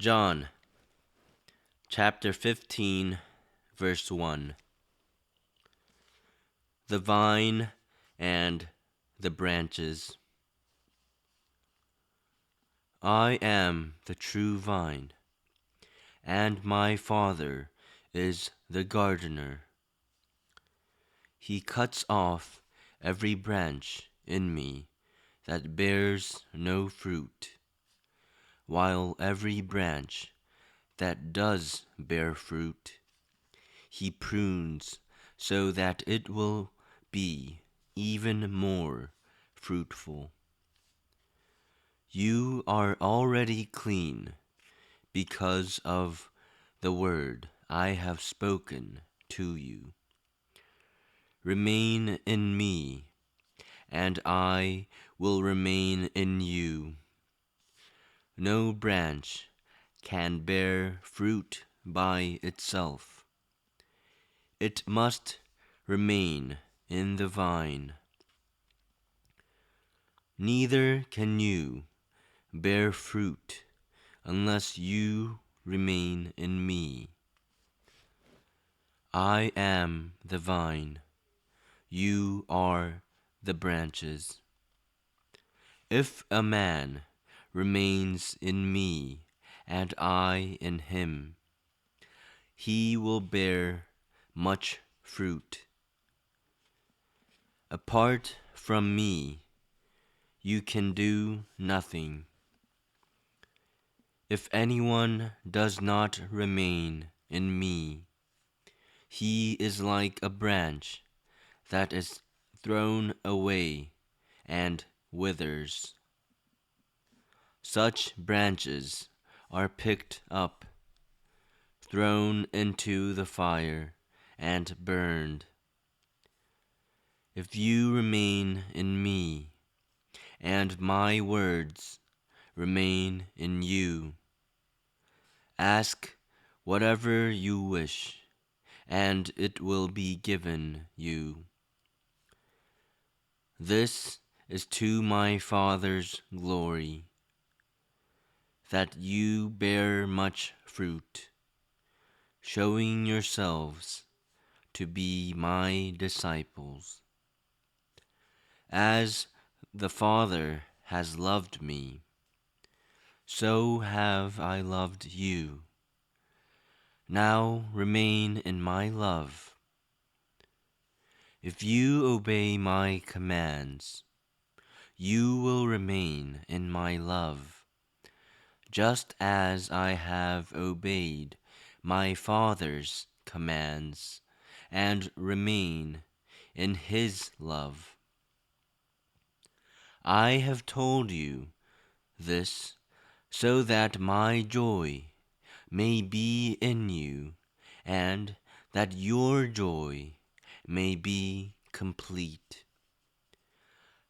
John chapter 15, verse 1. The vine and the branches. I am the true vine, and my Father is the gardener. He cuts off every branch in me that bears no fruit, while every branch that does bear fruit, he prunes so that it will be even more fruitful. You are already clean because of the word I have spoken to you. Remain in me, and I will remain in you. No branch can bear fruit by itself. It must remain in the vine. Neither can you bear fruit unless you remain in me. I am the vine, you are the branches. If a man remains in me and I in him, he will bear much fruit. Apart from me, you can do nothing. If anyone does not remain in me, he is like a branch that is thrown away and withers. Such branches are picked up, thrown into the fire, and burned. If you remain in me, and my words remain in you, ask whatever you wish, and it will be given you. This is to my Father's glory, that you bear much fruit, showing yourselves to be my disciples. As the Father has loved me, so have I loved you. Now remain in my love. If you obey my commands, you will remain in my love, just as I have obeyed my Father's commands and remain in his love. I have told you this so that my joy may be in you, and that your joy may be complete.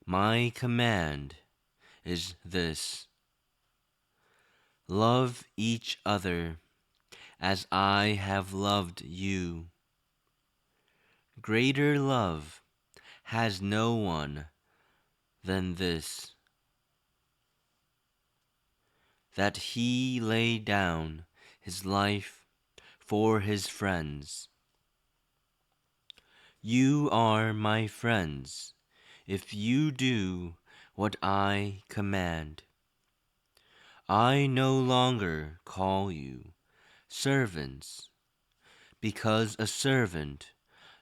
My command is this: love each other as I have loved you. Greater love has no one than this, that he lay down his life for his friends. You are my friends if you do what I command. I no longer call you servants, because a servant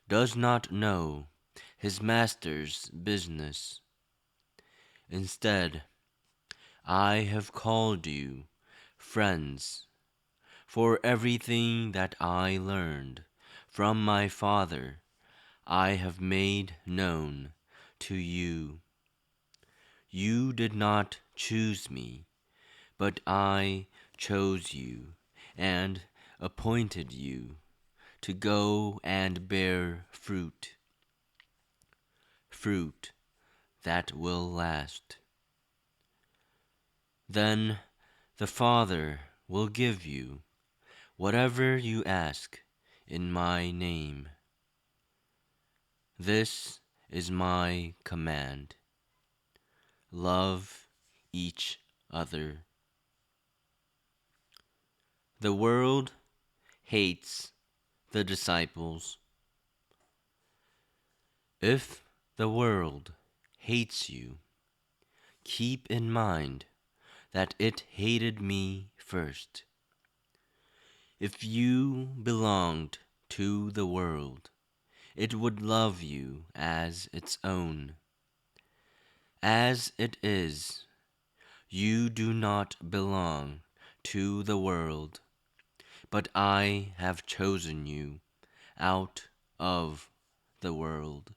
does not know his master's business. Instead, I have called you friends, for everything that I learned from my Father I have made known to you. You did not choose me, but I chose you and appointed you to go and bear fruit, fruit that will last. Then the Father will give you whatever you ask in my name. This is my command: love each other. The world hates the disciples. If the world hates you, keep in mind that it hated me first. If you belonged to the world, it would love you as its own. As it is, you do not belong to the world, but I have chosen you out of the world.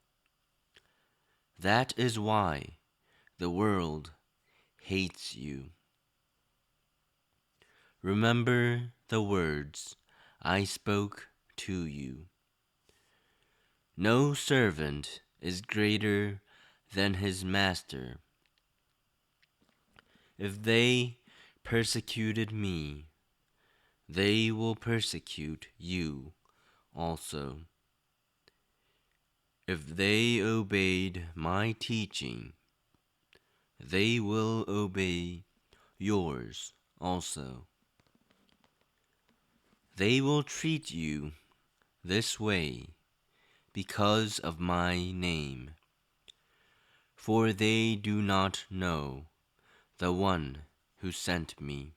That is why the world hates you. Remember the words I spoke to you. No servant is greater than his master. If they persecuted me, they will persecute you also. If they obeyed my teaching, they will obey yours also. They will treat you this way because of my name, for they do not know the one who sent me.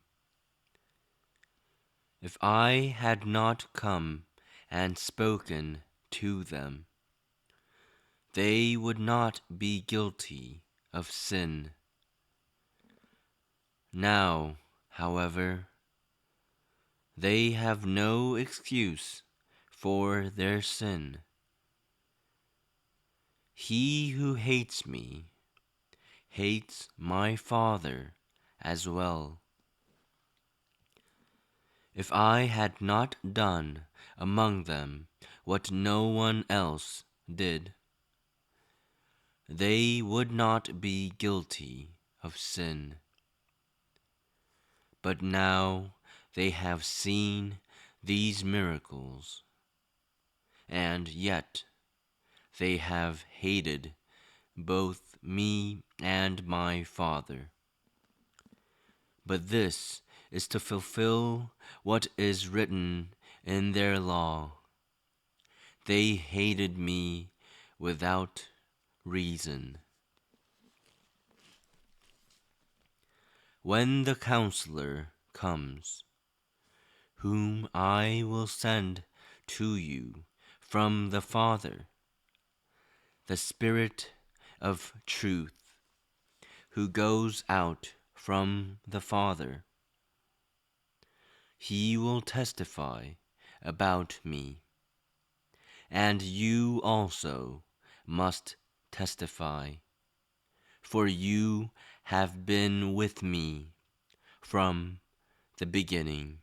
If I had not come and spoken to them, they would not be guilty of sin. Now, however, they have no excuse for their sin. He who hates me hates my Father as well. If I had not done among them what no one else did, they would not be guilty of sin. But now they have seen these miracles, and yet they have hated both me and my Father. But this is to fulfill what is written in their law. They hated me without reason. When the Counselor comes, whom I will send to you from the Father, the Spirit of truth, who goes out from the Father, he will testify about me, and you also must testify, for you have been with me from the beginning.